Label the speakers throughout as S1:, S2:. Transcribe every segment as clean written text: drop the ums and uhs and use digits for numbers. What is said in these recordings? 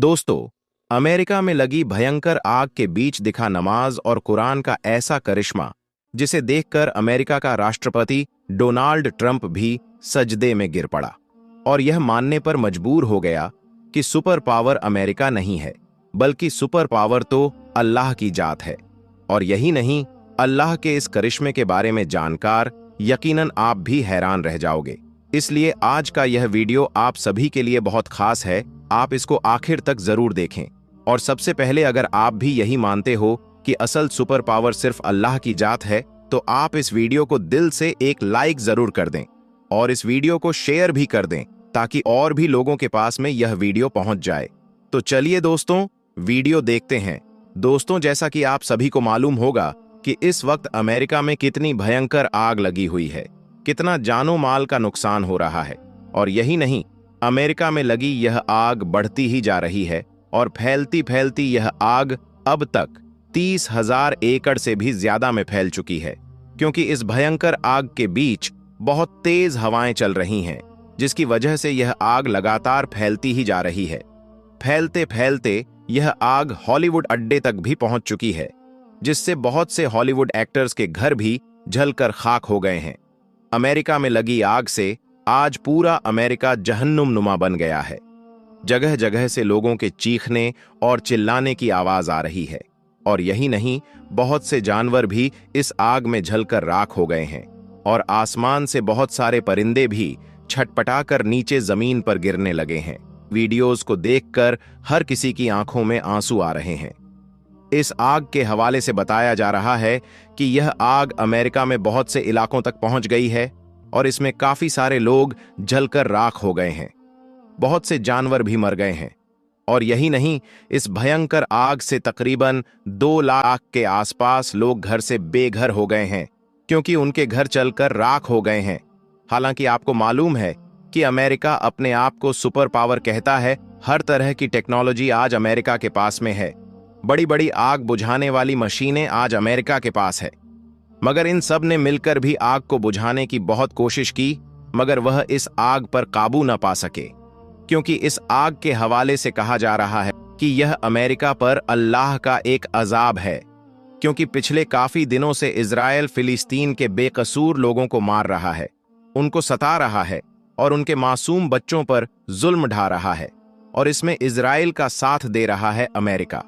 S1: दोस्तों, अमेरिका में लगी भयंकर आग के बीच दिखा नमाज और कुरान का ऐसा करिश्मा जिसे देखकर अमेरिका का राष्ट्रपति डोनाल्ड ट्रंप भी सजदे में गिर पड़ा और यह मानने पर मजबूर हो गया कि सुपर पावर अमेरिका नहीं है, बल्कि सुपर पावर तो अल्लाह की जात है। और यही नहीं, अल्लाह के इस करिश्मे के बारे में जानकार यकीनन आप भी हैरान रह जाओगे। इसलिए आज का यह वीडियो आप सभी के लिए बहुत खास है। आप इसको आखिर तक जरूर देखें। और सबसे पहले, अगर आप भी यही मानते हो कि असल सुपर पावर सिर्फ अल्लाह की जात है, तो आप इस वीडियो को दिल से एक लाइक जरूर कर दें और इस वीडियो को शेयर भी कर दें ताकि और भी लोगों के पास में यह वीडियो पहुंच जाए। तो चलिए दोस्तों, वीडियो देखते हैं। दोस्तों, जैसा कि आप सभी को मालूम होगा कि इस वक्त अमेरिका में कितनी भयंकर आग लगी हुई है, कितना जानो माल का नुकसान हो रहा है। और यही नहीं, अमेरिका में लगी यह आग बढ़ती ही जा रही है और फैलती फैलती यह आग अब तक 30,000 एकड़ से भी ज्यादा में फैल चुकी है, क्योंकि इस भयंकर आग के बीच बहुत तेज हवाएं चल रही हैं, जिसकी वजह से यह आग लगातार फैलती ही जा रही है। फैलते फैलते यह आग हॉलीवुड अड्डे तक भी पहुंच चुकी है, जिससे बहुत से हॉलीवुड एक्टर्स के घर भी जलकर खाक हो गए हैं। अमेरिका में लगी आग से आज पूरा अमेरिका जहन्नुम-नुमा बन गया है। जगह जगह से लोगों के चीखने और चिल्लाने की आवाज आ रही है। और यही नहीं, बहुत से जानवर भी इस आग में जलकर राख हो गए हैं और आसमान से बहुत सारे परिंदे भी छटपटाकर नीचे जमीन पर गिरने लगे हैं। वीडियोस को देखकर हर किसी की आंखों में आंसू आ रहे हैं। इस आग के हवाले से बताया जा रहा है कि यह आग अमेरिका में बहुत से इलाकों तक पहुंच गई है और इसमें काफी सारे लोग जलकर राख हो गए हैं। बहुत से जानवर भी मर गए हैं। और यही नहीं, इस भयंकर आग से तकरीबन 2 लाख के आसपास लोग घर से बेघर हो गए हैं, क्योंकि उनके घर जलकर राख हो गए हैं। हालांकि आपको मालूम है कि अमेरिका अपने आप को सुपर पावर कहता है। हर तरह की टेक्नोलॉजी आज अमेरिका के पास में है। बड़ी बड़ी आग बुझाने वाली मशीनें आज अमेरिका के पास है। मगर इन सब ने मिलकर भी आग को बुझाने की बहुत कोशिश की, मगर वह इस आग पर काबू न पा सके, क्योंकि इस आग के हवाले से कहा जा रहा है कि यह अमेरिका पर अल्लाह का एक अजाब है, क्योंकि पिछले काफी दिनों से इजराइल फिलिस्तीन के बेकसूर लोगों को मार रहा है, उनको सता रहा है और उनके मासूम बच्चों पर जुल्म ढा रहा है। और इसमें इजराइल का साथ दे रहा है अमेरिका।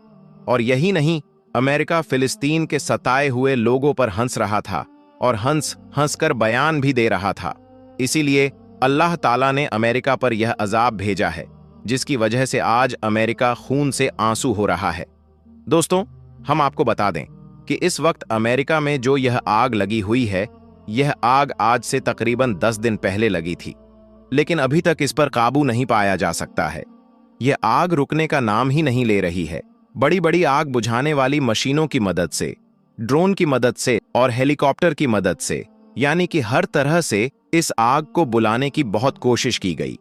S1: और यही नहीं, अमेरिका फिलिस्तीन के सताए हुए लोगों पर हंस रहा था और हंस हंसकर बयान भी दे रहा था। इसीलिए अल्लाह ताला ने अमेरिका पर यह अजाब भेजा है, जिसकी वजह से आज अमेरिका खून से आंसू हो रहा है। दोस्तों, हम आपको बता दें कि इस वक्त अमेरिका में जो यह आग लगी हुई है, यह आग आज से तकरीबन 10 दिन पहले लगी थी, लेकिन अभी तक इस पर काबू नहीं पाया जा सकता है। यह आग रुकने का नाम ही नहीं ले रही है। बड़ी बड़ी आग बुझाने वाली मशीनों की मदद से, ड्रोन की मदद से और हेलीकॉप्टर की मदद से, यानी कि हर तरह से इस आग को बुलाने की बहुत कोशिश की गई।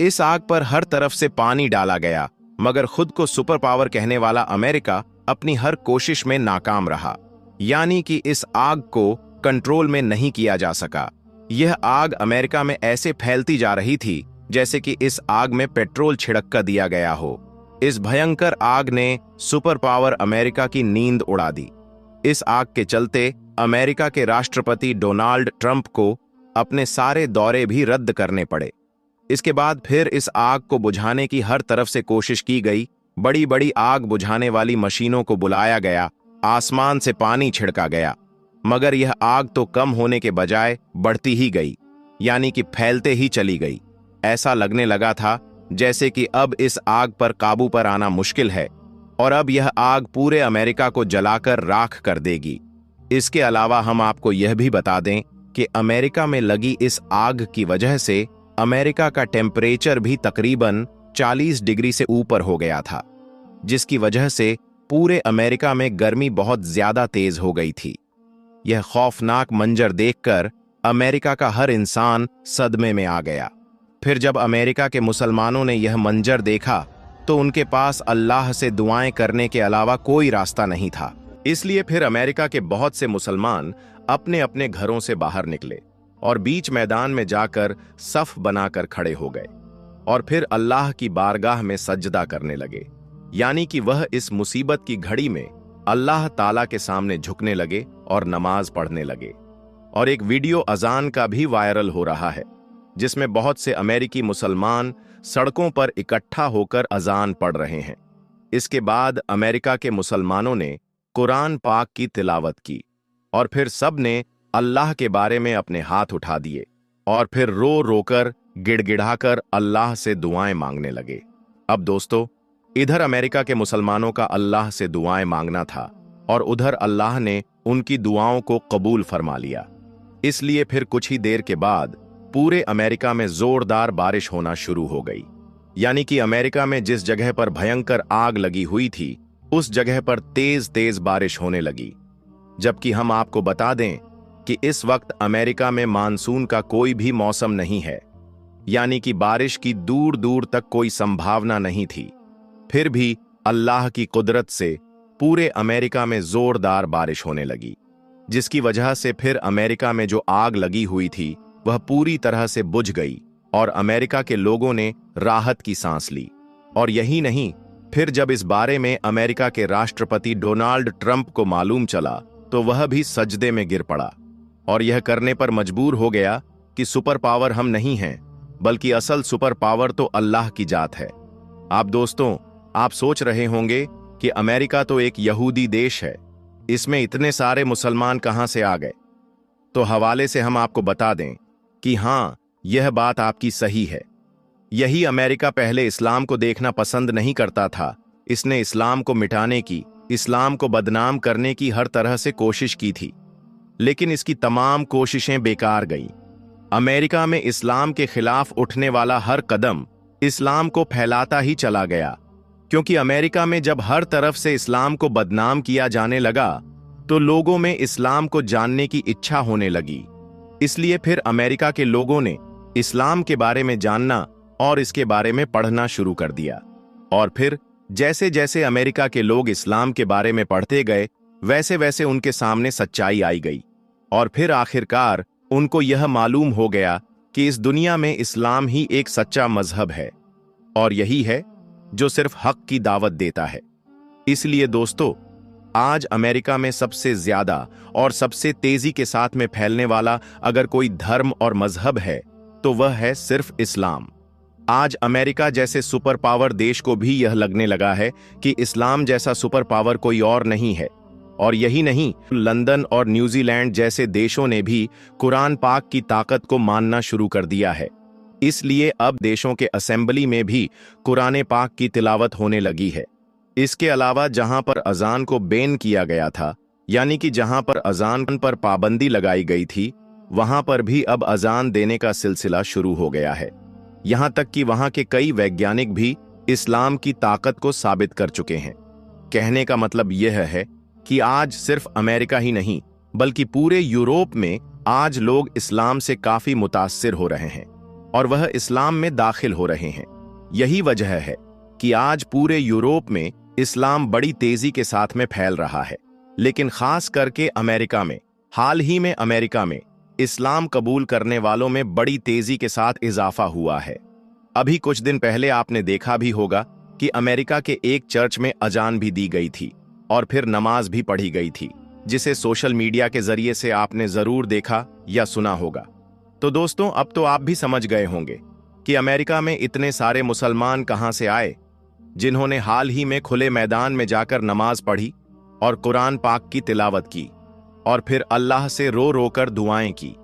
S1: इस आग पर हर तरफ से पानी डाला गया, मगर खुद को सुपर पावर कहने वाला अमेरिका अपनी हर कोशिश में नाकाम रहा, यानी कि इस आग को कंट्रोल में नहीं किया जा सका। यह आग अमेरिका में ऐसे फैलती जा रही थी जैसे कि इस आग में पेट्रोल छिड़क कर दिया गया हो। इस भयंकर आग ने सुपर पावर अमेरिका की नींद उड़ा दी। इस आग के चलते अमेरिका के राष्ट्रपति डोनाल्ड ट्रंप को अपने सारे दौरे भी रद्द करने पड़े। इसके बाद फिर इस आग को बुझाने की हर तरफ से कोशिश की गई। बड़ी बड़ी आग बुझाने वाली मशीनों को बुलाया गया, आसमान से पानी छिड़का गया, मगर यह आग तो कम होने के बजाय बढ़ती ही गई, यानी कि फैलते ही चली गई। ऐसा लगने लगा था जैसे कि अब इस आग पर काबू पर आना मुश्किल है और अब यह आग पूरे अमेरिका को जलाकर राख कर देगी। इसके अलावा हम आपको यह भी बता दें कि अमेरिका में लगी इस आग की वजह से अमेरिका का टेम्परेचर भी तकरीबन 40 डिग्री से ऊपर हो गया था, जिसकी वजह से पूरे अमेरिका में गर्मी बहुत ज्यादा तेज हो गई थी। यह खौफनाक मंजर देखकर अमेरिका का हर इंसान सदमे में आ गया। फिर जब अमेरिका के मुसलमानों ने यह मंजर देखा तो उनके पास अल्लाह से दुआएं करने के अलावा कोई रास्ता नहीं था। इसलिए फिर अमेरिका के बहुत से मुसलमान अपने अपने घरों से बाहर निकले और बीच मैदान में जाकर सफ बनाकर खड़े हो गए। और फिर अल्लाह की बारगाह में सजदा करने लगे, यानी कि वह इस मुसीबत की घड़ी में अल्लाह ताला के सामने झुकने लगे और नमाज पढ़ने लगे। और एक वीडियो अजान का भी वायरल हो रहा है, जिसमें बहुत से अमेरिकी मुसलमान सड़कों पर इकट्ठा होकर अजान पढ़ रहे हैं। इसके बाद अमेरिका के मुसलमानों ने कुरान पाक की तिलावत की और फिर सब ने अल्लाह के बारे में अपने हाथ उठा दिए और फिर रो रोकर गिड़गिड़ाकर अल्लाह से दुआएं मांगने लगे। अब दोस्तों, इधर अमेरिका के मुसलमानों का अल्लाह से दुआएं मांगना था और उधर अल्लाह ने उनकी दुआओं को कबूल फरमा लिया। इसलिए फिर कुछ ही देर के बाद पूरे अमेरिका में जोरदार बारिश होना शुरू हो गई, यानी कि अमेरिका में जिस जगह पर भयंकर आग लगी हुई थी उस जगह पर तेज तेज बारिश होने लगी। जबकि हम आपको बता दें कि इस वक्त अमेरिका में मानसून का कोई भी मौसम नहीं है, यानी कि बारिश की दूर दूर तक कोई संभावना नहीं थी। फिर भी अल्लाह की कुदरत से पूरे अमेरिका में जोरदार बारिश होने लगी, जिसकी वजह से फिर अमेरिका में जो आग लगी हुई थी वह पूरी तरह से बुझ गई और अमेरिका के लोगों ने राहत की सांस ली। और यही नहीं, फिर जब इस बारे में अमेरिका के राष्ट्रपति डोनाल्ड ट्रंप को मालूम चला तो वह भी सजदे में गिर पड़ा और यह करने पर मजबूर हो गया कि सुपर पावर हम नहीं हैं, बल्कि असल सुपर पावर तो अल्लाह की जात है। आप दोस्तों, आप सोच रहे होंगे कि अमेरिका तो एक यहूदी देश है, इसमें इतने सारे मुसलमान कहां से आ गए। तो हवाले से हम आपको बता दें कि हां, यह बात आपकी सही है। यही अमेरिका पहले इस्लाम को देखना पसंद नहीं करता था। इसने इस्लाम को मिटाने की, इस्लाम को बदनाम करने की हर तरह से कोशिश की थी, लेकिन इसकी तमाम कोशिशें बेकार गईं। अमेरिका में इस्लाम के खिलाफ उठने वाला हर कदम इस्लाम को फैलाता ही चला गया, क्योंकि अमेरिका में जब हर तरफ से इस्लाम को बदनाम किया जाने लगा तो लोगों में इस्लाम को जानने की इच्छा होने लगी। इसलिए फिर अमेरिका के लोगों ने इस्लाम के बारे में जानना और इसके बारे में पढ़ना शुरू कर दिया। और फिर जैसे जैसे अमेरिका के लोग इस्लाम के बारे में पढ़ते गए, वैसे वैसे उनके सामने सच्चाई आई गई और फिर आखिरकार उनको यह मालूम हो गया कि इस दुनिया में इस्लाम ही एक सच्चा मजहब है और यही है जो सिर्फ हक की दावत देता है। इसलिए दोस्तों, आज अमेरिका में सबसे ज्यादा और सबसे तेजी के साथ में फैलने वाला अगर कोई धर्म और मजहब है तो वह है सिर्फ इस्लाम। आज अमेरिका जैसे सुपर पावर देश को भी यह लगने लगा है कि इस्लाम जैसा सुपर पावर कोई और नहीं है। और यही नहीं, लंदन और न्यूजीलैंड जैसे देशों ने भी कुरान पाक की ताकत को मानना शुरू कर दिया है। इसलिए अब देशों के असेंबली में भी कुरान पाक की तिलावत होने लगी है। इसके अलावा जहां पर अजान को बैन किया गया था, यानी कि जहां पर अजान पर पाबंदी लगाई गई थी, वहां पर भी अब अजान देने का सिलसिला शुरू हो गया है। यहां तक कि वहां के कई वैज्ञानिक भी इस्लाम की ताकत को साबित कर चुके हैं। कहने का मतलब यह है कि आज सिर्फ अमेरिका ही नहीं, बल्कि पूरे यूरोप में आज लोग इस्लाम से काफी मुतासिर हो रहे हैं और वह इस्लाम में दाखिल हो रहे हैं। यही वजह है कि आज पूरे यूरोप में इस्लाम बड़ी तेजी के साथ में फैल रहा है। लेकिन खास करके अमेरिका में, हाल ही में अमेरिका में इस्लाम कबूल करने वालों में बड़ी तेजी के साथ इजाफा हुआ है। अभी कुछ दिन पहले आपने देखा भी होगा कि अमेरिका के एक चर्च में अजान भी दी गई थी और फिर नमाज भी पढ़ी गई थी, जिसे सोशल मीडिया के जरिए से आपने जरूर देखा या सुना होगा। तो दोस्तों, अब तो आप भी समझ गए होंगे कि अमेरिका में इतने सारे मुसलमान कहां से आए, जिन्होंने हाल ही में खुले मैदान में जाकर नमाज पढ़ी और कुरान पाक की तिलावत की और फिर अल्लाह से रो रो कर दुआएं की,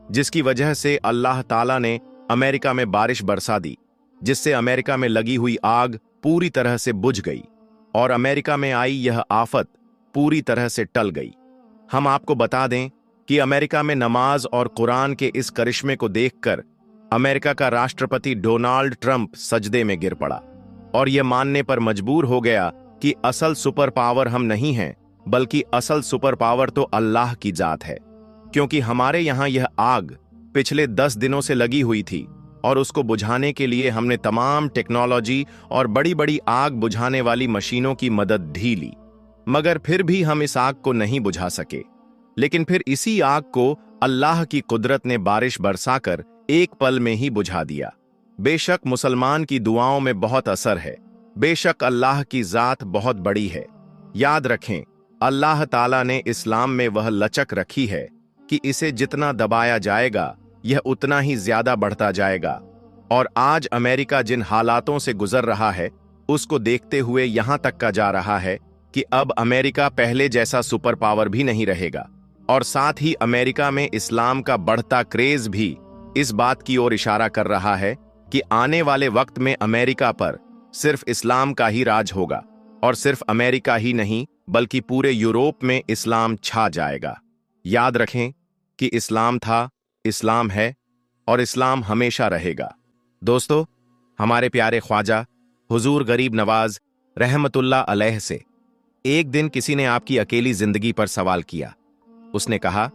S1: जिसकी वजह से अल्लाह ताला ने अमेरिका में बारिश बरसा दी, जिससे अमेरिका में लगी हुई आग पूरी तरह से बुझ गई और अमेरिका में आई यह आफत पूरी तरह से टल गई। हम आपको बता दें कि अमेरिका में नमाज और कुरान के इस करिश्मे को देखकर अमेरिका का राष्ट्रपति डोनाल्ड ट्रंप सजदे में गिर पड़ा और यह मानने पर मजबूर हो गया कि असल सुपर पावर हम नहीं हैं, बल्कि असल सुपर पावर तो अल्लाह की जात है। क्योंकि हमारे यहाँ यह आग पिछले 10 दिनों से लगी हुई थी और उसको बुझाने के लिए हमने तमाम टेक्नोलॉजी और बड़ी बड़ी आग बुझाने वाली मशीनों की मदद भी ली, मगर फिर भी हम इस आग को नहीं बुझा सके। लेकिन फिर इसी आग को अल्लाह की कुदरत ने बारिश बरसाकर एक पल में ही बुझा दिया। बेशक मुसलमान की दुआओं में बहुत असर है। बेशक अल्लाह की ज़ात बहुत बड़ी है। याद रखें, अल्लाह ताला ने इस्लाम में वह लचक रखी है कि इसे जितना दबाया जाएगा यह उतना ही ज्यादा बढ़ता जाएगा। और आज अमेरिका जिन हालातों से गुजर रहा है उसको देखते हुए यहां तक का जा रहा है कि अब अमेरिका पहले जैसा सुपर पावर भी नहीं रहेगा। और साथ ही अमेरिका में इस्लाम का बढ़ता क्रेज भी इस बात की ओर इशारा कर रहा है कि आने वाले वक्त में अमेरिका पर सिर्फ इस्लाम का ही राज होगा। और सिर्फ अमेरिका ही नहीं बल्कि पूरे यूरोप में इस्लाम छा जाएगा। याद रखें कि इस्लाम था, इस्लाम है और इस्लाम हमेशा रहेगा। दोस्तों, हमारे प्यारे ख्वाजा हुजूर गरीब नवाज रहमतुल्लाह अलैह से एक दिन किसी ने आपकी अकेली जिंदगी पर सवाल किया। उसने कहा,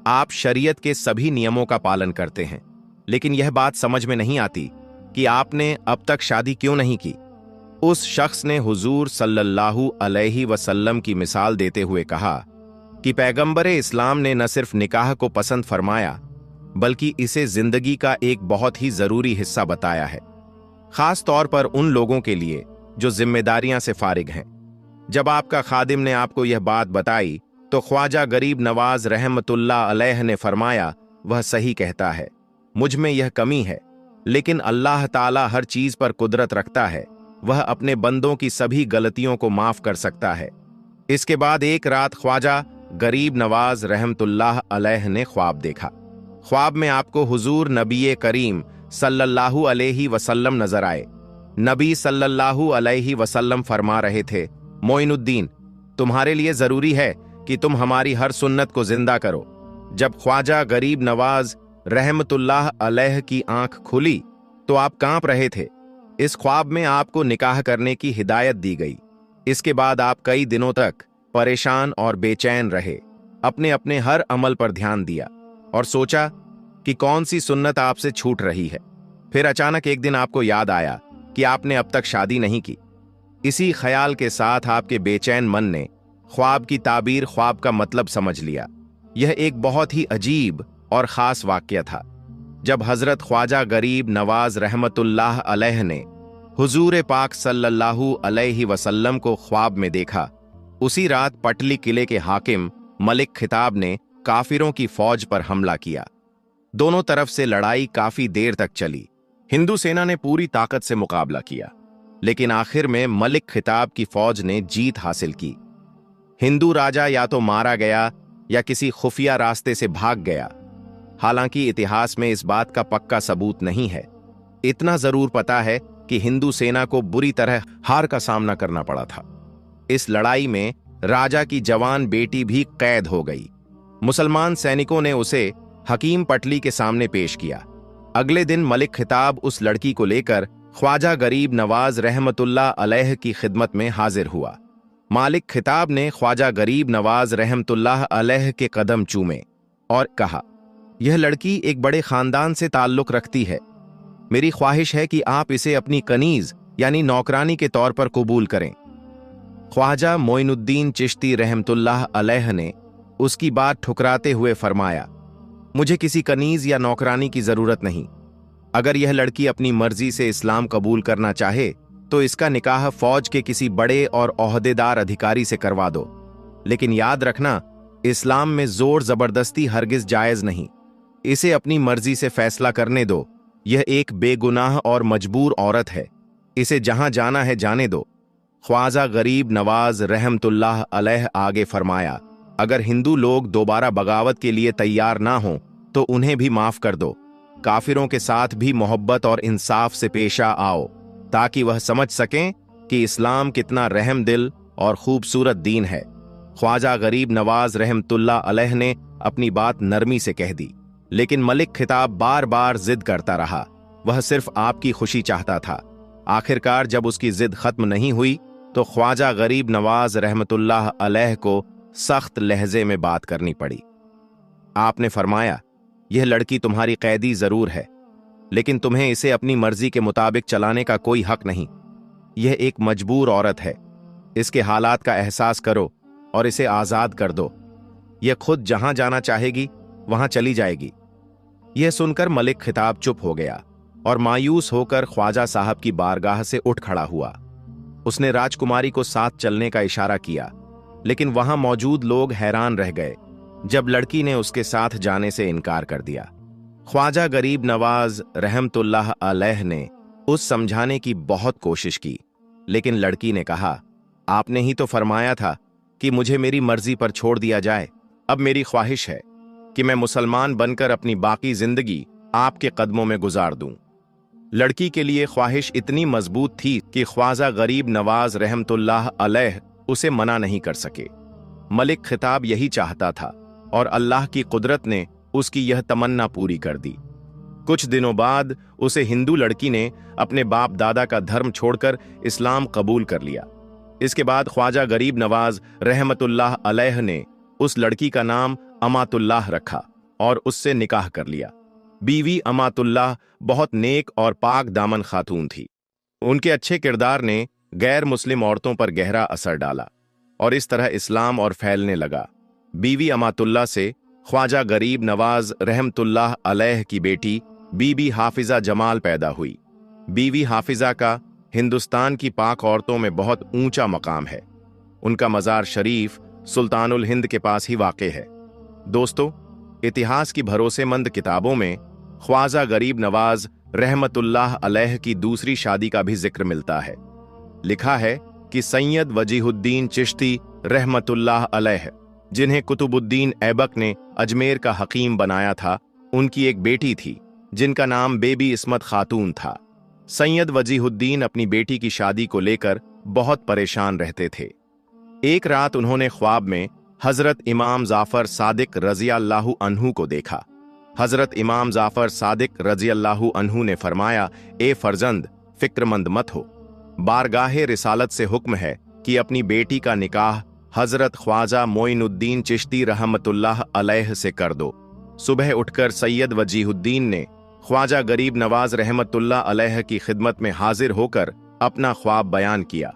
S1: आप शरीयत के सभी नियमों का पालन करते हैं, लेकिन यह बात समझ में नहीं आती कि आपने अब तक शादी क्यों नहीं की। उस शख्स ने हुजूर सल्लल्लाहु अलैहि वसल्लम की मिसाल देते हुए कहा कि पैगंबरे इस्लाम ने न सिर्फ निकाह को पसंद फरमाया बल्कि इसे जिंदगी का एक बहुत ही जरूरी हिस्सा बताया है, खास तौर पर उन लोगों के लिए जो जिम्मेदारियां से फारिग हैं। जब आपका खादिम ने आपको यह बात बताई तो ख्वाजा गरीब नवाज रहमतुल्लाह अलैह ने फरमाया, वह सही कहता है, मुझ में यह कमी है, लेकिन अल्लाह ताला हर चीज पर कुदरत रखता है, वह अपने बंदों की सभी गलतियों को माफ कर सकता है। इसके बाद एक रात ख्वाजा गरीब नवाज रहमतुल्लाह अलैह ने ख्वाब देखा। ख्वाब में आपको हुजूर नबी करीम सल्लल्लाहु अलैहि वसल्लम नजर आए। नबी सल्लल्लाहु अलैहि वसल्लम फरमा रहे थे, मोइनुद्दीन, तुम्हारे लिए जरूरी है कि तुम हमारी हर सुन्नत को जिंदा करो। जब ख्वाजा गरीब नवाज रहमतुल्लाह अलैह की आंख खुली तो आप कांप रहे थे। इस ख्वाब में आपको निकाह करने की हिदायत दी गई। इसके बाद आप कई दिनों तक परेशान और बेचैन रहे। अपने अपने हर अमल पर ध्यान दिया और सोचा कि कौन सी सुन्नत आपसे छूट रही है। फिर अचानक एक दिन आपको याद आया कि आपने अब तक शादी नहीं की। इसी ख्याल के साथ आपके बेचैन मन ने ख्वाब की ताबीर, ख्वाब का मतलब समझ लिया। यह एक बहुत ही अजीब और खास वाकया था। जब हजरत ख्वाजा गरीब नवाज रहमतुल्लाह अलैह ने हुजूर पाक सल्लल्लाहु अलैहि वसल्लम को ख्वाब में देखा, उसी रात पटली किले के हाकिम मलिक खिताब ने काफिरों की फौज पर हमला किया। दोनों तरफ से लड़ाई काफी देर तक चली। हिंदू सेना ने पूरी ताकत से मुकाबला किया, लेकिन आखिर में मलिक खिताब की फौज ने जीत हासिल की। हिंदू राजा या तो मारा गया या किसी खुफिया रास्ते से भाग गया। हालांकि इतिहास में इस बात का पक्का सबूत नहीं है। इतना जरूर पता है कि हिंदू सेना को बुरी तरह हार का सामना करना पड़ा था। इस लड़ाई में राजा की जवान बेटी भी कैद हो गई। मुसलमान सैनिकों ने उसे हकीम पटली के सामने पेश किया। अगले दिन मलिक खिताब उस लड़की को लेकर ख्वाजा गरीब नवाज रहमतुल्लाह अलैह की खिदमत में हाजिर हुआ। मालिक खिताब ने ख्वाजा गरीब नवाज रहमतुल्लाह अलैह के कदम चूमे और कहा, यह लड़की एक बड़े खानदान से ताल्लुक रखती है। मेरी ख्वाहिश है कि आप इसे अपनी कनीज यानी नौकरानी के तौर पर कबूल करें। ख्वाजा मोइनुद्दीन चिश्ती रहमतुल्लाह अलैह ने उसकी बात ठुकराते हुए फरमाया, मुझे किसी कनीज या नौकरानी की जरूरत नहीं। अगर यह लड़की अपनी मर्जी से इस्लाम कबूल करना चाहे तो इसका निकाह फौज के किसी बड़े और ओहदेदार अधिकारी से करवा दो। लेकिन याद रखना, इस्लाम में जोर जबरदस्ती हरगिज जायज नहीं। इसे अपनी मर्जी से फैसला करने दो। यह एक बेगुनाह और मजबूर औरत है। इसे जहां जाना है जाने दो। ख्वाजा गरीब नवाज रहमतुल्लाह अलैह आगे फरमाया, अगर हिंदू लोग दोबारा बगावत के लिए तैयार ना हों तो उन्हें भी माफ कर दो। काफिरों के साथ भी मोहब्बत और इंसाफ से पेशा आओ, ताकि वह समझ सकें कि इस्लाम कितना रहम दिल और खूबसूरत दीन है। ख्वाजा गरीब नवाज रहमतुल्लाह अलैह ने अपनी बात नरमी से कह दी, लेकिन मलिक खिताब बार बार जिद करता रहा। वह सिर्फ आपकी खुशी चाहता था। आखिरकार जब उसकी जिद खत्म नहीं हुई तो ख्वाजा गरीब नवाज रहमतुल्लाह अलैह को सख्त लहजे में बात करनी पड़ी। आपने फरमाया, यह लड़की तुम्हारी कैदी जरूर है, लेकिन तुम्हें इसे अपनी मर्जी के मुताबिक चलाने का कोई हक नहीं। यह एक मजबूर औरत है। इसके हालात का एहसास करो और इसे आजाद कर दो। यह खुद जहां जाना चाहेगी वहां चली जाएगी। यह सुनकर मलिक खिताब चुप हो गया। और मायूस होकर ख्वाजा साहब की बारगाह से उठ खड़ा हुआ। उसने राजकुमारी को साथ चलने का इशारा किया, लेकिन वहां मौजूद लोग हैरान रह गए जब लड़की ने उसके साथ जाने से इनकार कर दिया। ख्वाजा गरीब नवाज रहमतुल्लाह अलैह ने उस समझाने की बहुत कोशिश की, लेकिन लड़की ने कहा, आपने ही तो फरमाया था कि मुझे मेरी मर्जी पर छोड़ दिया जाए। अब मेरी ख्वाहिश है कि मैं मुसलमान बनकर अपनी बाकी जिंदगी आपके कदमों में गुजार दूं। लड़की के लिए ख्वाहिश इतनी मजबूत थी कि ख्वाजा गरीब नवाज रहमतुल्लाह अलैह उसे मना नहीं कर सके। मलिक खिताब यही चाहता था और अल्लाह की कुदरत ने उसकी यह तमन्ना पूरी कर दी। कुछ दिनों बाद उसे हिंदू लड़की ने अपने बाप दादा का धर्म छोड़कर इस्लाम कबूल कर लिया। इसके बाद ख्वाजा गरीब नवाज रहमतुल्लाह अलैह ने उस लड़की का नाम अमातुल्लाह रखा और उससे निकाह कर लिया। बीवी अमातुल्लाह बहुत नेक और पाक दामन खातून थी। उनके अच्छे किरदार ने गैर मुस्लिम औरतों पर गहरा असर डाला और इस तरह इस्लाम और फैलने लगा। बीवी अमातुल्लाह से ख्वाजा गरीब नवाज रहमतुल्लाह अलैह की बेटी बीबी हाफिजा जमाल पैदा हुई। बीवी हाफिजा का हिंदुस्तान की पाक औरतों में बहुत ऊंचा मकाम है। उनका मज़ार शरीफ सुल्तानुल हिंद के पास ही वाक़ है। दोस्तों, इतिहास की भरोसेमंद किताबों में ख्वाजा गरीब नवाज रहमतुल्लाह अलैह की दूसरी शादी का भी जिक्र मिलता है। लिखा है कि सैयद वजीहुद्दीन चिश्ती रहमतुल्लाह अलैह, जिन्हें कुतुबुद्दीन ऐबक ने अजमेर का हकीम बनाया था, उनकी एक बेटी थी जिनका नाम बेबी इस्मत खातून था। सैयद वजीहुद्दीन अपनी बेटी की शादी को लेकर बहुत परेशान रहते थे। एक रात उन्होंने ख्वाब में हजरत इमाम जाफर सादिक रज़ियल्लाहु अन्हु को देखा। हजरत इमाम जाफर सादिक रज़ियल्लाहु अन्हु ने फरमाया, ए फर्जंद, फिक्रमंद मत हो। बारगाहे रिसालत से हुक्म है कि अपनी बेटी का निकाह हजरत ख्वाजा मोइनुद्दीन चिश्ती रहमतुल्लाह अलैह से कर दो। सुबह उठकर सैयद वजीहुद्दीन ने ख्वाजा गरीब नवाज रहमतुल्लाह अलैह की खिदमत में हाजिर होकर अपना ख्वाब बयान किया।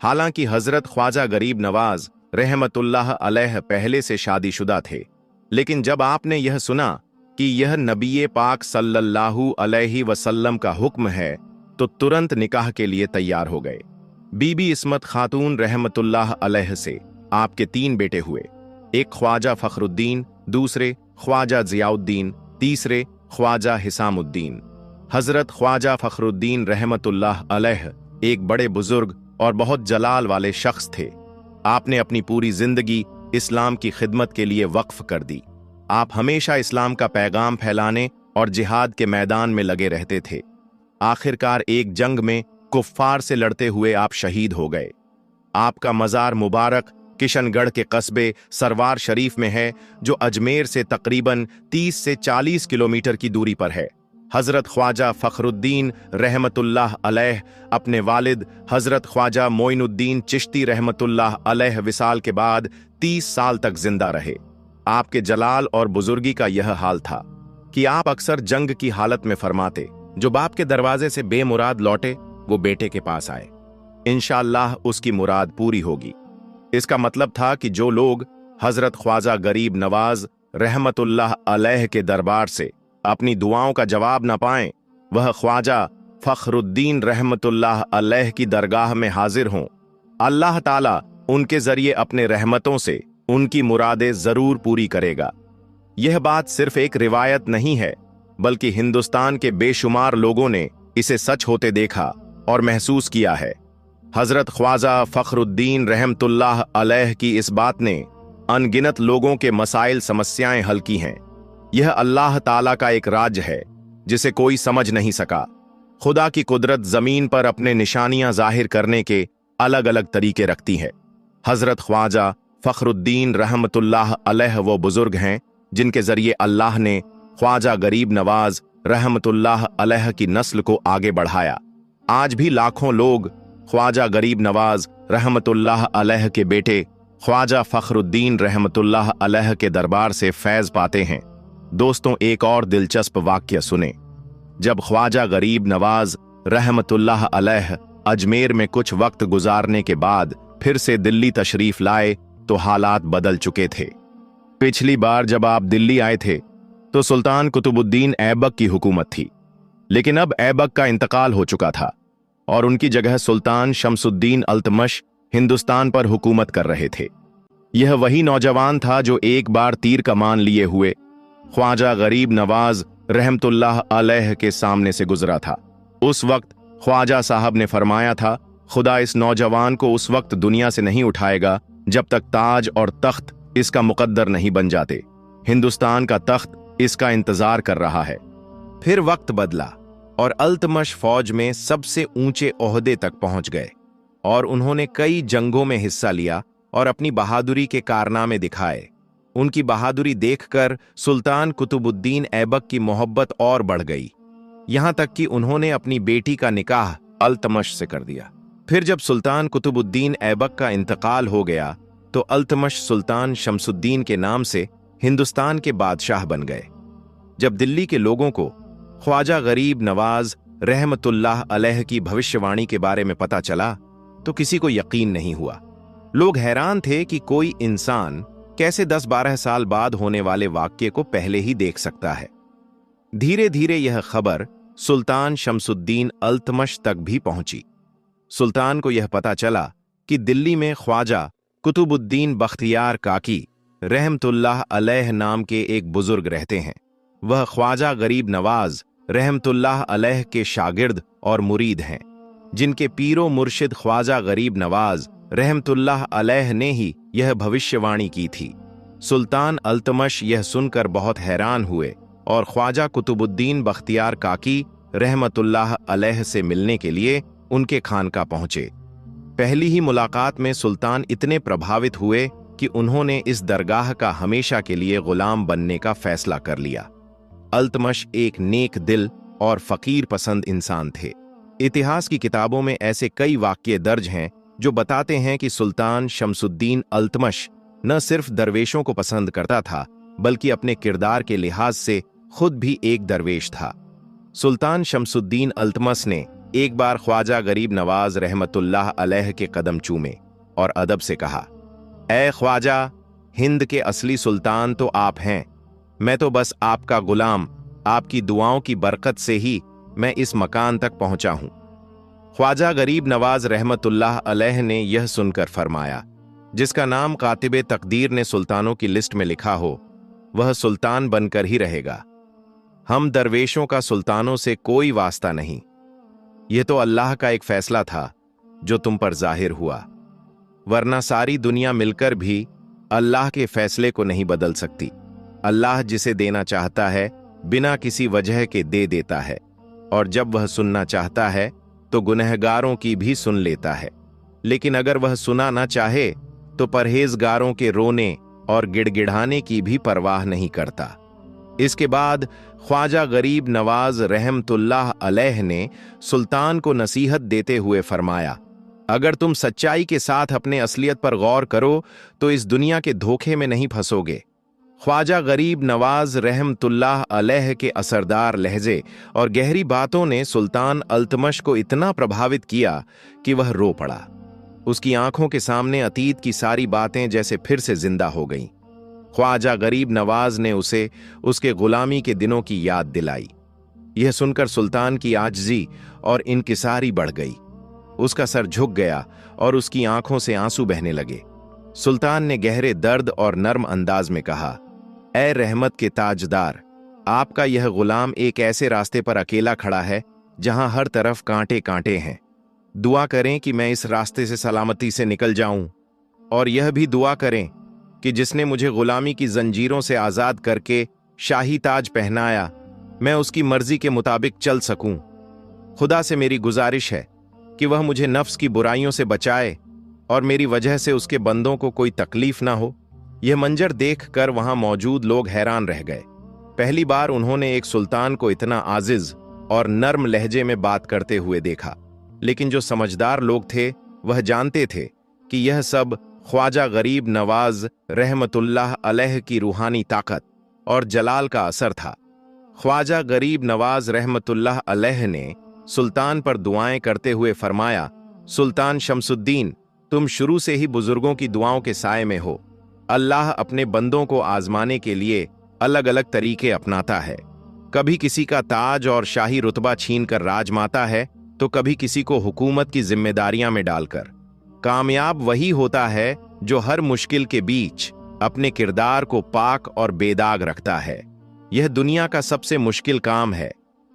S1: हालांकि हजरत ख्वाजा गरीब नवाज रहमतुल्लाह अलैह पहले से शादीशुदा थे, लेकिन जब आपने यह सुना कि यह नबी पाक सल्लल्लाहु अलैहि वसल्लम का हुक्म है तो तुरंत निकाह के लिए तैयार हो गए। बीबी इस्मत खातून रहमतुल्लाह अलैह से आपके 3 बेटे हुए। एक ख्वाजा फखरुद्दीन, दूसरे ख्वाजा जियाउद्दीन, तीसरे ख्वाजा हिसामुद्दीन। हजरत ख्वाजा फखरुद्दीन रहमतुल्लाह अलैह एक बड़े बुजुर्ग और बहुत जलाल वाले शख्स थे। आपने अपनी पूरी जिंदगी इस्लाम की खिदमत के लिए वक्फ कर दी। आप हमेशा इस्लाम का पैगाम फैलाने और जिहाद के मैदान में लगे रहते थे। आखिरकार एक जंग में कुफ्फार से लड़ते हुए आप शहीद हो गए। आपका मज़ार मुबारक किशनगढ़ के कस्बे सरवार शरीफ में है, जो अजमेर से तकरीबन 30 से 40 किलोमीटर की दूरी पर है। हजरत ख्वाजा फखरुद्दीन रहमतुल्लाह अलैह अपने वालिद हजरत ख्वाजा मोइनुद्दीन चिश्ती रहमतुल्लाह अलैह विसाल के बाद 30 साल तक जिंदा रहे। आपके जलाल और बुजुर्गी का यह हाल था कि आप अक्सर जंग की हालत में फरमाते, जो बाप के दरवाजे से बेमुराद लौटे वो बेटे के पास आए, इंशाअल्लाह उसकी मुराद पूरी होगी। इसका मतलब था कि जो लोग हजरत ख्वाजा गरीब नवाज रहमतुल्लाह अलैह के दरबार से अपनी दुआओं का जवाब न पाएं, वह ख्वाजा फखरुद्दीन रहमतुल्लाह अलैह की दरगाह में हाजिर हों। अल्लाह ताला उनके जरिए अपने रहमतों से उनकी मुरादें जरूर पूरी करेगा। यह बात सिर्फ एक रिवायत नहीं है, बल्कि हिंदुस्तान के बेशुमार लोगों ने इसे सच होते देखा और महसूस किया है। हजरत ख्वाजा फखरुद्दीन रहमतुल्लाह अलैह की इस बात ने अनगिनत लोगों के मसाइल समस्याएं हल की हैं। यह अल्लाह ताला का एक राज है जिसे कोई समझ नहीं सका। खुदा की कुदरत जमीन पर अपने निशानियां जाहिर करने के अलग अलग तरीके रखती है। हजरत ख्वाजा फखरुद्दीन रहमतुल्लाह अलैह वो बुजुर्ग हैं जिनके जरिए अल्लाह ने ख्वाजा गरीब नवाज रहमतुल्लाह अलैह की नस्ल को आगे बढ़ाया। आज भी लाखों लोग ख्वाजा गरीब नवाज रहमतुल्लाह अलैह के बेटे ख्वाजा फखरुद्दीन रहमतुल्लाह अलैह के दरबार से फैज पाते हैं। दोस्तों, एक और दिलचस्प वाक्य सुने। जब ख्वाजा गरीब नवाज रहमतुल्लाह अलैह अजमेर में कुछ वक्त गुजारने के बाद फिर से दिल्ली तशरीफ लाए तो हालात बदल चुके थे। पिछली बार जब आप दिल्ली आए थे तो सुल्तान कुतुबुद्दीन ऐबक की हुकूमत थी, लेकिन अब ऐबक का इंतकाल हो चुका था और उनकी जगह सुल्तान शमसुद्दीन अल्तमश हिंदुस्तान पर हुकूमत कर रहे थे। यह वही नौजवान था जो एक बार तीर कमान लिए हुए ख्वाजा गरीब नवाज रहमतुल्लाह अलैह के सामने से गुजरा था। उस वक्त ख्वाजा साहब ने फरमाया था, खुदा इस नौजवान को उस वक्त दुनिया से नहीं उठाएगा जब तक ताज और तख्त इसका मुकद्दर नहीं बन जाते। हिंदुस्तान का तख्त इसका इंतजार कर रहा है। फिर वक्त बदला और अल्तमश फौज में सबसे ऊंचे ओहदे तक पहुंच गए और उन्होंने कई जंगों में हिस्सा लिया और अपनी बहादुरी के कारनामे दिखाए। उनकी बहादुरी देखकर सुल्तान कुतुबुद्दीन ऐबक की मोहब्बत और बढ़ गई, यहां तक कि उन्होंने अपनी बेटी का निकाह अल्तमश से कर दिया। फिर जब सुल्तान कुतुबुद्दीन ऐबक का इंतकाल हो गया तो अल्तमश सुल्तान शमसुद्दीन के नाम से हिंदुस्तान के बादशाह बन गए। जब दिल्ली के लोगों को ख्वाजा गरीब नवाज रहमतुल्लाह अलैह की भविष्यवाणी के बारे में पता चला तो किसी को यकीन नहीं हुआ। लोग हैरान थे कि कोई इंसान कैसे 10-12 साल बाद होने वाले वाक्य को पहले ही देख सकता है। धीरे धीरे यह खबर सुल्तान शमसुद्दीन अल्तमश तक भी पहुंची। सुल्तान को यह पता चला कि दिल्ली में ख्वाजा कुतुबुद्दीन बख्तियार काकी रहमतुल्लाह अलैह नाम के एक बुजुर्ग रहते हैं। वह ख्वाजा गरीब नवाज रहमतुल्लाह अलैह के शागिर्द और मुरीद हैं, जिनके पीरो मुर्शिद ख्वाजा गरीब नवाज रहमतुल्लाह अलैह ने ही यह भविष्यवाणी की थी। सुल्तान अल्तमश यह सुनकर बहुत हैरान हुए और ख्वाजा कुतुबुद्दीन बख्तियार काकी रहमतुल्लाह अलैह से मिलने के लिए उनके खानका पहुंचे। पहली ही मुलाकात में सुल्तान इतने प्रभावित हुए कि उन्होंने इस दरगाह का हमेशा के लिए गुलाम बनने का फैसला कर लिया। अल्तमश एक नेक दिल और फकीर पसंद इंसान थे। इतिहास की किताबों में ऐसे कई वाक़ये दर्ज हैं जो बताते हैं कि सुल्तान शमसुद्दीन अल्तमश न सिर्फ दरवेशों को पसंद करता था बल्कि अपने किरदार के लिहाज से खुद भी एक दरवेश था। सुल्तान शमसुद्दीन अल्तमश ने एक बार ख्वाजा गरीब नवाज रहमतुल्लाह अलैह के कदम चूमे और अदब से कहा, ऐ ख्वाजा, हिंद के असली सुल्तान तो आप हैं, मैं तो बस आपका गुलाम, आपकी दुआओं की बरकत से ही मैं इस मकान तक पहुंचा हूं। ख्वाजा गरीब नवाज रहमतुल्लाह अलैह ने यह सुनकर फरमाया, जिसका नाम कातिबे तकदीर ने सुल्तानों की लिस्ट में लिखा हो वह सुल्तान बनकर ही रहेगा। हम दरवेशों का सुल्तानों से कोई वास्ता नहीं, यह तो अल्लाह का एक फैसला था जो तुम पर जाहिर हुआ, वरना सारी दुनिया मिलकर भी अल्लाह के फैसले को नहीं बदल सकती। अल्लाह जिसे देना चाहता है बिना किसी वजह के दे देता है, और जब वह सुनना चाहता है तो गुनहगारों की भी सुन लेता है, लेकिन अगर वह सुना ना चाहे तो परहेजगारों के रोने और गिड़गिड़ाने की भी परवाह नहीं करता। इसके बाद ख्वाजा गरीब नवाज रहमतुल्लाह अलैह ने सुल्तान को नसीहत देते हुए फरमाया, अगर तुम सच्चाई के साथ अपने असलियत पर गौर करो तो इस दुनिया के धोखे में नहीं फंसोगे। ख्वाजा गरीब नवाज रहमतुल्लाह अलैह के असरदार लहजे और गहरी बातों ने सुल्तान अल्तमश को इतना प्रभावित किया कि वह रो पड़ा। उसकी आंखों के सामने अतीत की सारी बातें जैसे फिर से जिंदा हो गईं। ख्वाजा गरीब नवाज ने उसे उसके गुलामी के दिनों की याद दिलाई। यह सुनकर सुल्तान की आजिज़ी और इनकिसारी बढ़ गई। उसका सर झुक गया और उसकी आंखों से आंसू बहने लगे। सुल्तान ने गहरे दर्द और नर्म अंदाज में कहा, ऐ रहमत के ताजदार, आपका यह गुलाम एक ऐसे रास्ते पर अकेला खड़ा है जहां हर तरफ कांटे कांटे हैं। दुआ करें कि मैं इस रास्ते से सलामती से निकल जाऊं, और यह भी दुआ करें कि जिसने मुझे गुलामी की जंजीरों से आज़ाद करके शाही ताज पहनाया, मैं उसकी मर्जी के मुताबिक चल सकूं। खुदा से मेरी गुजारिश है कि वह मुझे नफ्स की बुराइयों से बचाए और मेरी वजह से उसके बंदों को कोई तकलीफ ना हो। यह मंजर देखकर वहां मौजूद लोग हैरान रह गए। पहली बार उन्होंने एक सुल्तान को इतना आजिज और नर्म लहजे में बात करते हुए देखा, लेकिन जो समझदार लोग थे वह जानते थे कि यह सब ख्वाजा गरीब नवाज रहमतुल्लाह अलैह की रूहानी ताकत और जलाल का असर था। ख्वाजा गरीब नवाज रहमतुल्लाह अलैह ने सुल्तान पर दुआएं करते हुए फरमाया, सुल्तान शमसुद्दीन, तुम शुरू से ही बुजुर्गों की दुआओं के साए में हो। अल्लाह अपने बंदों को आजमाने के लिए अलग अलग तरीके अपनाता है। कभी किसी का ताज और शाही रुतबा छीनकर राजमाता है, तो कभी किसी को हुकूमत की जिम्मेदारियां में डालकर। कामयाब वही होता है जो हर मुश्किल के बीच अपने किरदार को पाक और बेदाग रखता है। यह दुनिया का सबसे मुश्किल काम है।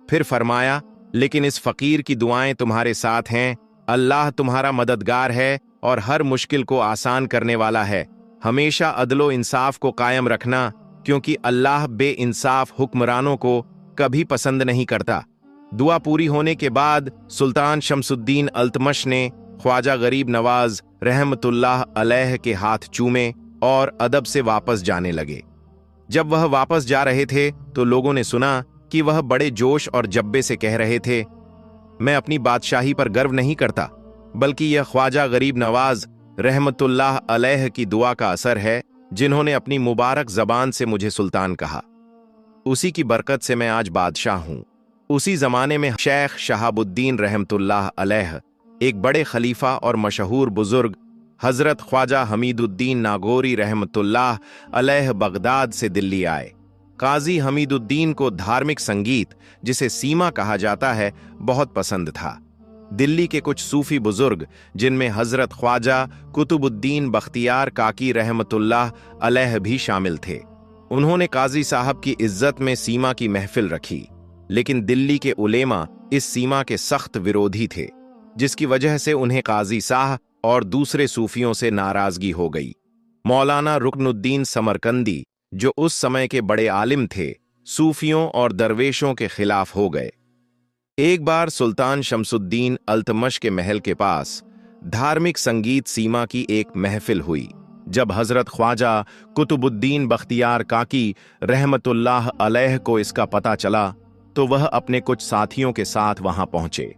S1: फिर फरमाया, लेकिन इस फकीर की दुआएं तुम्हारे साथ हैं। अल्लाह तुम्हारा मददगार है और हर मुश्किल को आसान करने वाला है। हमेशा अदलो इंसाफ को कायम रखना, क्योंकि अल्लाह बेइंसाफ हुक्मरानों को कभी पसंद नहीं करता। दुआ पूरी होने के बाद सुल्तान शमसुद्दीन अल्तमश ने ख्वाजा गरीब नवाज रहमतुल्लाह अलैह के हाथ चूमे और अदब से वापस जाने लगे। जब वह वापस जा रहे थे तो लोगों ने सुना कि वह बड़े जोश और जब्बे से कह रहे थे, मैं अपनी बादशाही पर गर्व नहीं करता, बल्कि यह ख्वाजा गरीब नवाज रहमतुल्लाह अलैह की दुआ का असर है, जिन्होंने अपनी मुबारक जबान से मुझे सुल्तान कहा। उसी की बरकत से मैं आज बादशाह हूं। उसी जमाने में शेख शहाबुद्दीन रहमतुल्लाह अलैह एक बड़े खलीफा और मशहूर बुजुर्ग हजरत ख्वाजा हमीदुद्दीन नागौरी रहमतुल्लाह अलैह बगदाद से दिल्ली आए। काजी हमीदुद्दीन को धार्मिक संगीत, जिसे सीमा कहा जाता है, बहुत पसंद था। दिल्ली के कुछ सूफी बुजुर्ग, जिनमें हजरत ख्वाजा कुतुबुद्दीन बख्तियार काकी रहमतुल्लाह अलैह भी शामिल थे, उन्होंने काजी साहब की इज्जत में सीमा की महफिल रखी। लेकिन दिल्ली के उलेमा इस सीमा के सख्त विरोधी थे, जिसकी वजह से उन्हें काजी साहब और दूसरे सूफियों से नाराजगी हो गई। मौलाना रुकनुद्दीन समरकंदी, जो उस समय के बड़े आलिम थे, सूफियों और दरवेशों के खिलाफ हो गए। एक बार सुल्तान शमसुद्दीन अल्तमश के महल के पास धार्मिक संगीत सीमा की एक महफिल हुई। जब हजरत ख्वाजा कुतुबुद्दीन बख्तियार काकी रहमतुल्लाह अलैह को इसका पता चला, तो वह अपने कुछ साथियों के साथ वहां पहुंचे।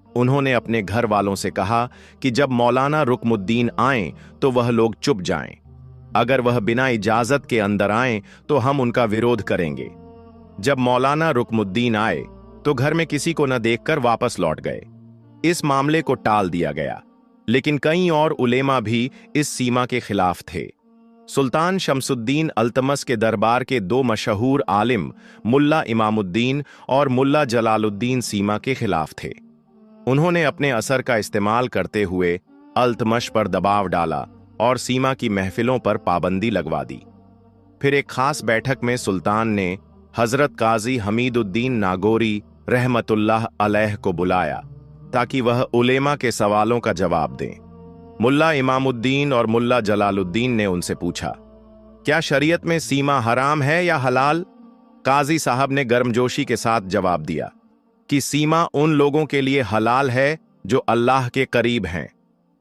S1: उन्होंने अपने घर वालों से कहा कि जब मौलाना रुकमुद्दीन आएं तो वह लोग चुप जाएं। अगर वह बिना इजाजत के अंदर आएं तो हम उनका विरोध करेंगे। जब मौलाना रुकमुद्दीन आए तो घर में किसी को न देखकर वापस लौट गए। इस मामले को टाल दिया गया, लेकिन कई और उलेमा भी इस सीमा के खिलाफ थे। सुल्तान शमसुद्दीन अल्तमस के दरबार के दो मशहूर आलिम मुल्ला इमामुद्दीन और मुल्ला जलालुद्दीन सीमा के खिलाफ थे। उन्होंने अपने असर का इस्तेमाल करते हुए अल्तमश पर दबाव डाला और सीमा की महफिलों पर पाबंदी लगवा दी। फिर एक खास बैठक में सुल्तान ने हजरत काजी हमीदुद्दीन नागौरी रहमतुल्लाह अलैह को बुलाया, ताकि वह उलेमा के सवालों का जवाब दें। मुल्ला इमामुद्दीन और मुल्ला जलालुद्दीन ने उनसे पूछा, क्या शरीयत में सीमा हराम है या हलाल? काजी साहब ने गर्मजोशी के साथ जवाब दिया कि सीमा उन लोगों के लिए हलाल है जो अल्लाह के करीब हैं,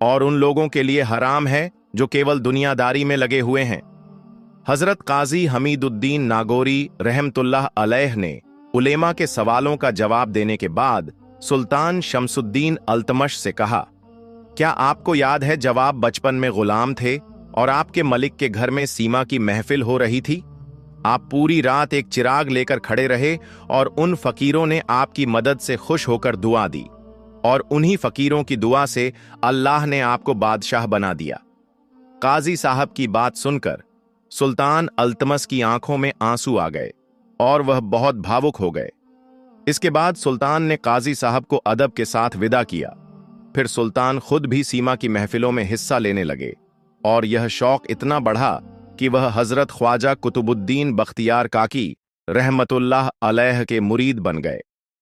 S1: और उन लोगों के लिए हराम है जो केवल दुनियादारी में लगे हुए हैं। हजरत काजी हमीदुद्दीन नागौरी रहमतुल्लाह अलैह ने उलेमा के सवालों का जवाब देने के बाद सुल्तान शमसुद्दीन अल्तमश से कहा, क्या आपको याद है जब आप बचपन में गुलाम थे और आपके मलिक के घर में सीमा की महफिल हो रही थी? आप पूरी रात एक चिराग लेकर खड़े रहे और उन फकीरों ने आपकी मदद से खुश होकर दुआ दी, और उन्हीं फकीरों की दुआ से अल्लाह ने आपको बादशाह बना दिया। काजी साहब की बात सुनकर सुल्तान अल्तमस की आंखों में आंसू आ गए और वह बहुत भावुक हो गए। इसके बाद सुल्तान ने काजी साहब को अदब के साथ विदा किया। फिर सुल्तान खुद भी सीमा की महफिलों में हिस्सा लेने लगे, और यह शौक इतना बढ़ा कि वह हजरत ख्वाजा कुतुबुद्दीन बख्तियार काकी रहमतुल्लाह अलैह के मुरीद बन गए।